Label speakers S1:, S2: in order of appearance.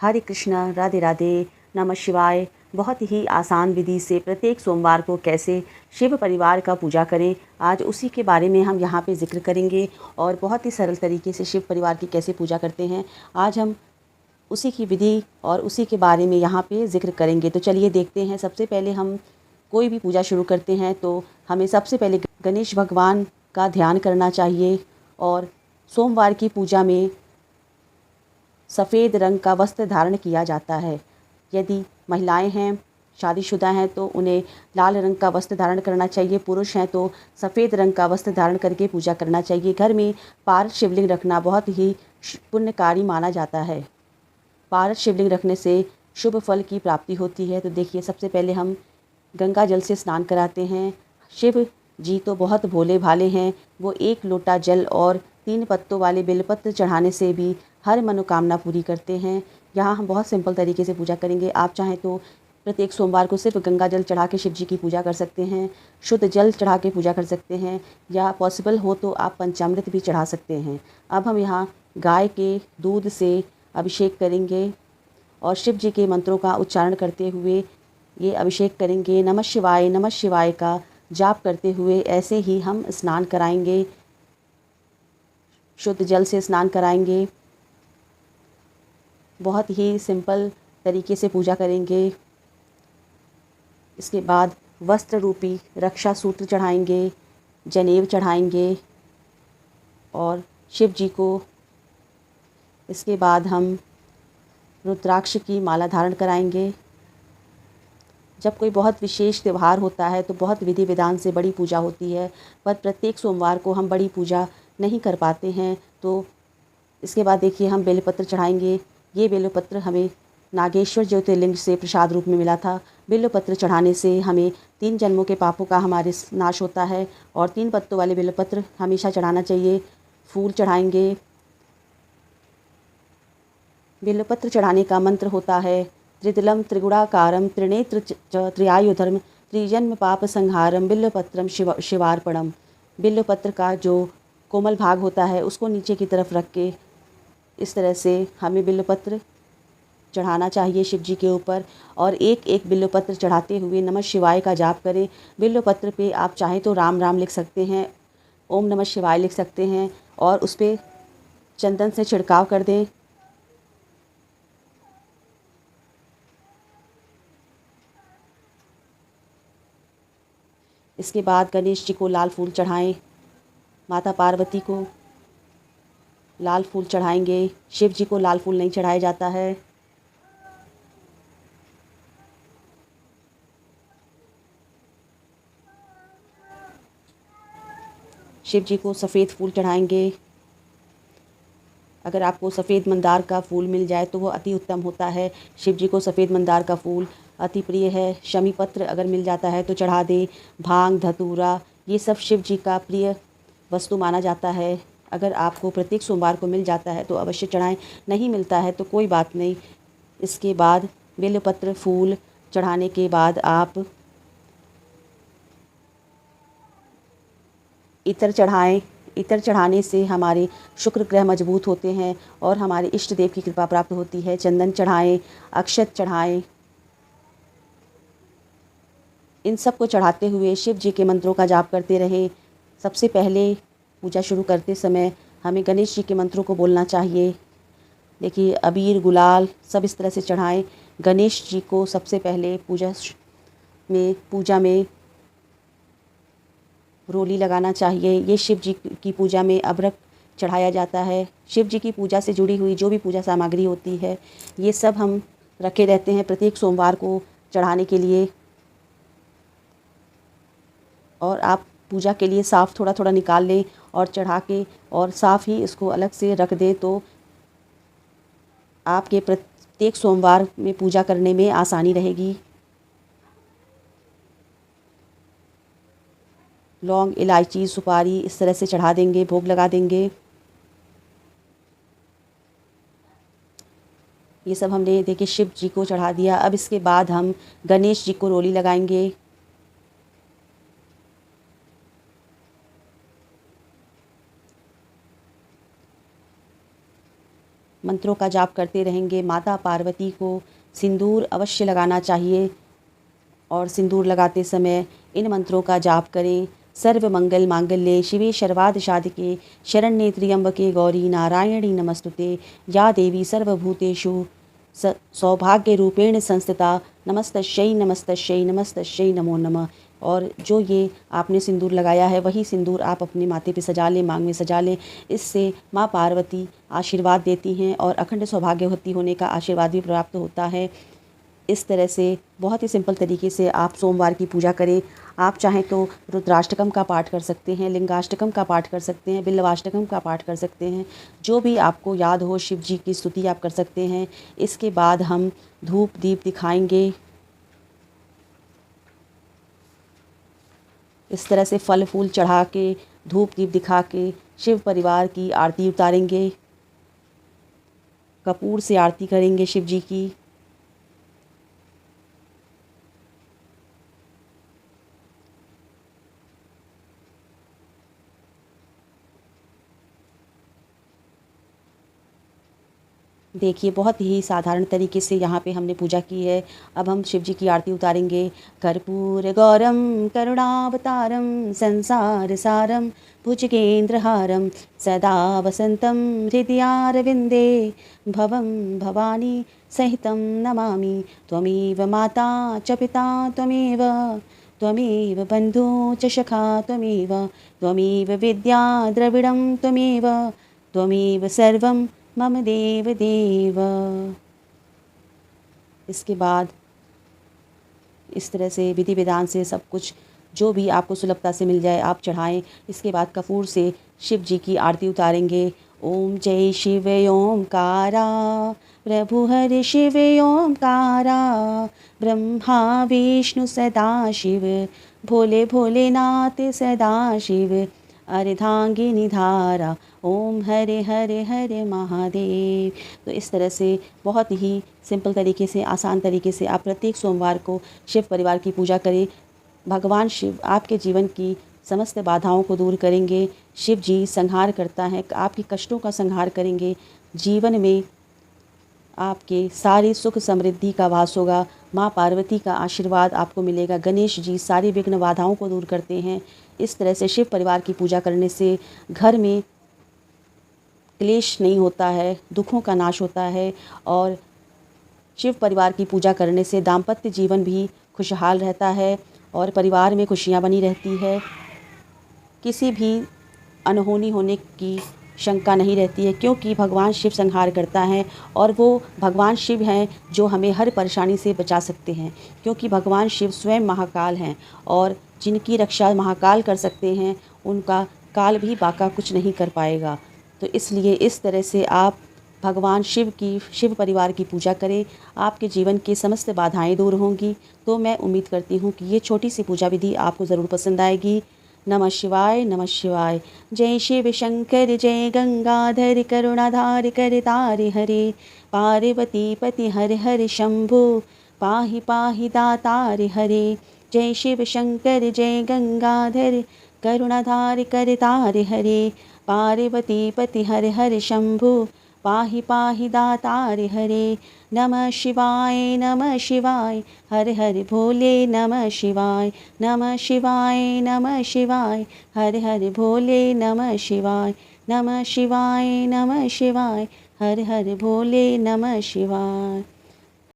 S1: हरे कृष्णा, राधे राधे, नमः शिवाय। बहुत ही आसान विधि से प्रत्येक सोमवार को कैसे शिव परिवार का पूजा करें, आज उसी के बारे में हम यहाँ पे ज़िक्र करेंगे। और बहुत ही सरल तरीके से शिव परिवार की कैसे पूजा करते हैं, आज हम उसी की विधि और उसी के बारे में यहाँ पे ज़िक्र करेंगे। तो चलिए देखते हैं। सबसे पहले हम कोई भी पूजा शुरू करते हैं तो हमें सबसे पहले गणेश भगवान का ध्यान करना चाहिए। और सोमवार की पूजा में सफ़ेद रंग का वस्त्र धारण किया जाता है। यदि महिलाएं हैं, शादीशुदा हैं, तो उन्हें लाल रंग का वस्त्र धारण करना चाहिए। पुरुष हैं तो सफ़ेद रंग का वस्त्र धारण करके पूजा करना चाहिए। घर में पारस शिवलिंग रखना बहुत ही पुण्यकारी माना जाता है। पारस शिवलिंग रखने से शुभ फल की प्राप्ति होती है। तो देखिए, सबसे पहले हम गंगा जल से स्नान कराते हैं। शिव जी तो बहुत भोले भाले हैं, वो एक लोटा जल और 3 पत्तों वाले बेलपत्र चढ़ाने से भी हर मनोकामना पूरी करते हैं। यहाँ हम बहुत सिंपल तरीके से पूजा करेंगे। आप चाहें तो प्रत्येक सोमवार को सिर्फ गंगा जल चढ़ा के शिव जी की पूजा कर सकते हैं, शुद्ध जल चढ़ा के पूजा कर सकते हैं, या पॉसिबल हो तो आप पंचामृत भी चढ़ा सकते हैं। अब हम यहाँ गाय के दूध से अभिषेक करेंगे और शिव जी के मंत्रों का उच्चारण करते हुए ये अभिषेक करेंगे। नमः शिवाय का जाप करते हुए ऐसे ही हम स्नान कराएंगे, शुद्ध जल से स्नान कराएंगे। बहुत ही सिंपल तरीके से पूजा करेंगे। इसके बाद वस्त्र रूपी रक्षा सूत्र चढ़ाएंगे, जनेऊ चढ़ाएंगे और शिव जी को इसके बाद हम रुद्राक्ष की माला धारण कराएंगे। जब कोई बहुत विशेष त्यौहार होता है तो बहुत विधि विधान से बड़ी पूजा होती है, पर प्रत्येक सोमवार को हम बड़ी पूजा नहीं कर पाते हैं। तो इसके बाद देखिए, हम बेलपत्र चढ़ाएंगे। ये बेलपत्र हमें नागेश्वर ज्योतिर्लिंग से प्रसाद रूप में मिला था। बेलपत्र चढ़ाने से हमें 3 जन्मों के पापों का हमारे नाश होता है और 3 पत्तों वाले बेलपत्र हमेशा चढ़ाना चाहिए। फूल चढ़ाएंगे। बेलपत्र चढ़ाने का मंत्र होता है, त्रिदलम त्रिगुणाकारम त्रिनेत्र त्रियायुधर्म त्रिजन्म पाप संहारम बिल्वपत्रम शिवार्पणम। बिल्वपत्र का जो कोमल भाग होता है उसको नीचे की तरफ रख के इस तरह से हमें बिल्वपत्र चढ़ाना चाहिए शिव जी के ऊपर। और एक एक बिल्वपत्र चढ़ाते हुए नमः शिवाय का जाप करें। बिल्वपत्र पे आप चाहें तो राम राम लिख सकते हैं, ओम नमः शिवाय लिख सकते हैं और उस पर चंदन से छिड़काव कर दें। इसके बाद गणेश जी को लाल फूल चढ़ाएं, माता पार्वती को लाल फूल चढ़ाएंगे। शिव जी को लाल फूल नहीं चढ़ाया जाता है। शिव जी को सफ़ेद फूल चढ़ाएंगे। अगर आपको सफ़ेद मंदार का फूल मिल जाए तो वो अति उत्तम होता है। शिव जी को सफ़ेद मंदार का फूल अति प्रिय है। शमी पत्र अगर मिल जाता है तो चढ़ा दें। भांग, धतूरा, ये सब शिव जी का प्रिय वस्तु माना जाता है। अगर आपको प्रत्येक सोमवार को मिल जाता है तो अवश्य चढ़ाएं, नहीं मिलता है तो कोई बात नहीं। इसके बाद बेलपत्र फूल चढ़ाने के बाद आप इत्र चढ़ाएं। इत्र चढ़ाने से हमारे शुक्र ग्रह मजबूत होते हैं और हमारे इष्ट देव की कृपा प्राप्त होती है। चंदन चढ़ाएं, अक्षत चढ़ाएं। इन सब को चढ़ाते हुए शिव जी के मंत्रों का जाप करते रहें। सबसे पहले पूजा शुरू करते समय हमें गणेश जी के मंत्रों को बोलना चाहिए। देखिए, अबीर गुलाल सब इस तरह से चढ़ाएं। गणेश जी को सबसे पहले पूजा में रोली लगाना चाहिए। ये शिव जी की पूजा में अभ्रक चढ़ाया जाता है। शिव जी की पूजा से जुड़ी हुई जो भी पूजा सामग्री होती है ये सब हम रखे रहते हैं प्रत्येक सोमवार को चढ़ाने के लिए। और आप पूजा के लिए साफ़ थोड़ा थोड़ा निकाल लें और चढ़ा के और साफ़ ही इसको अलग से रख दें, तो आपके प्रत्येक सोमवार में पूजा करने में आसानी रहेगी। लौंग, इलायची, सुपारी इस तरह से चढ़ा देंगे, भोग लगा देंगे। ये सब हमने देखिए शिव जी को चढ़ा दिया। अब इसके बाद हम गणेश जी को रोली लगाएंगे। मंत्रों का जाप करते रहेंगे। माता पार्वती को सिंदूर अवश्य लगाना चाहिए और सिंदूर लगाते समय इन मंत्रों का जाप करें। सर्व मंगल मांगल्ये शिवे सर्वार्थ साधिके शरण्ये त्र्यंबके गौरी नारायणी नमस्तुते या देवी सर्वभूतेषु सौभाग्य रूपेण संस्थिता नमस्तस्यै नमस्तस्यै नमस्तस्यै नमो नमः। और जो ये आपने सिंदूर लगाया है वही सिंदूर आप अपने माथे पे सजा लें, मांग में सजा लें। इससे माँ पार्वती आशीर्वाद देती हैं और अखंड सौभाग्यवती होने का आशीर्वाद भी प्राप्त होता है। इस तरह से बहुत ही सिंपल तरीके से आप सोमवार की पूजा करें। आप चाहें तो रुद्राष्टकम का पाठ कर सकते हैं, लिंगाष्टकम का पाठ कर सकते हैं, बिल्वाष्टकम का पाठ कर सकते हैं। जो भी आपको याद हो शिव जी की स्तुति आप कर सकते हैं। इसके बाद हम धूप दीप दिखाएंगे। इस तरह से फल फूल चढ़ा के धूप दीप दिखा के शिव परिवार की आरती उतारेंगे। कपूर से आरती करेंगे शिव जी की। देखिए बहुत ही साधारण तरीके से यहाँ पे हमने पूजा की है। अब हम शिव जी की आरती उतारेंगे। कर्पूर गौरम करुणावतारम संसार सारम भुजगेंद्रहारम सदा वसंतम हृदयारविंदे भवम भवानी सहितं नमामि। त्वमेव माता च पिता त्वमेव बन्धु च सखा त्वमेव विद्या द्रविडं त्वमेव सर्वं मम देव देव। इसके बाद इस तरह से विधि विधान से सब कुछ जो भी आपको सुलभता से मिल जाए आप चढ़ाएं। इसके बाद कपूर से शिव जी की आरती उतारेंगे। ओम जय शिव ओंकारा प्रभु हरि शिव ओंकारा ब्रह्मा विष्णु सदा शिव भोले भोलेनाथ सदा शिव अर्धांगिनी धारा ओम हरे हरे हरे महादेव। तो इस तरह से बहुत ही सिंपल तरीके से आसान तरीके से आप प्रत्येक सोमवार को शिव परिवार की पूजा करें। भगवान शिव आपके जीवन की समस्त बाधाओं को दूर करेंगे। शिव जी संहार करता है, आपके कष्टों का संहार करेंगे। जीवन में आपके सारी सुख समृद्धि का वास होगा। माँ पार्वती का आशीर्वाद आपको मिलेगा। गणेश जी सारी विघ्न बाधाओं को दूर करते हैं। इस तरह से शिव परिवार की पूजा करने से घर में क्लेश नहीं होता है, दुखों का नाश होता है। और शिव परिवार की पूजा करने से दाम्पत्य जीवन भी खुशहाल रहता है और परिवार में खुशियाँ बनी रहती है। किसी भी अनहोनी होने की शंका नहीं रहती है, क्योंकि भगवान शिव संहार करता है और वो भगवान शिव हैं जो हमें हर परेशानी से बचा सकते हैं। क्योंकि भगवान शिव स्वयं महाकाल हैं और जिनकी रक्षा महाकाल कर सकते हैं उनका काल भी बाका कुछ नहीं कर पाएगा। तो इसलिए इस तरह से आप भगवान शिव परिवार की पूजा करें। आपके जीवन की समस्त बाधाएं दूर होंगी। तो मैं उम्मीद करती हूँ कि ये छोटी सी पूजा विधि आपको ज़रूर पसंद आएगी। नमः शिवाय, नमः शिवाय। जय शिव शंकर जय गंगाधर करुणाधार करतार हरे पार्वती पति हर हर शंभु पाहि पाहि दातार हरे। जय शिव शंकर जय गंगाधर करुणाधार करतार हरे पार्वती पति हर हर शंभु पाहि पाहि दातार हरे। नमः शिवाय हर हर भोले नमः शिवाय नमः शिवाय हर हर भोले नमः शिवाय हर हर भोले नमः शिवाय।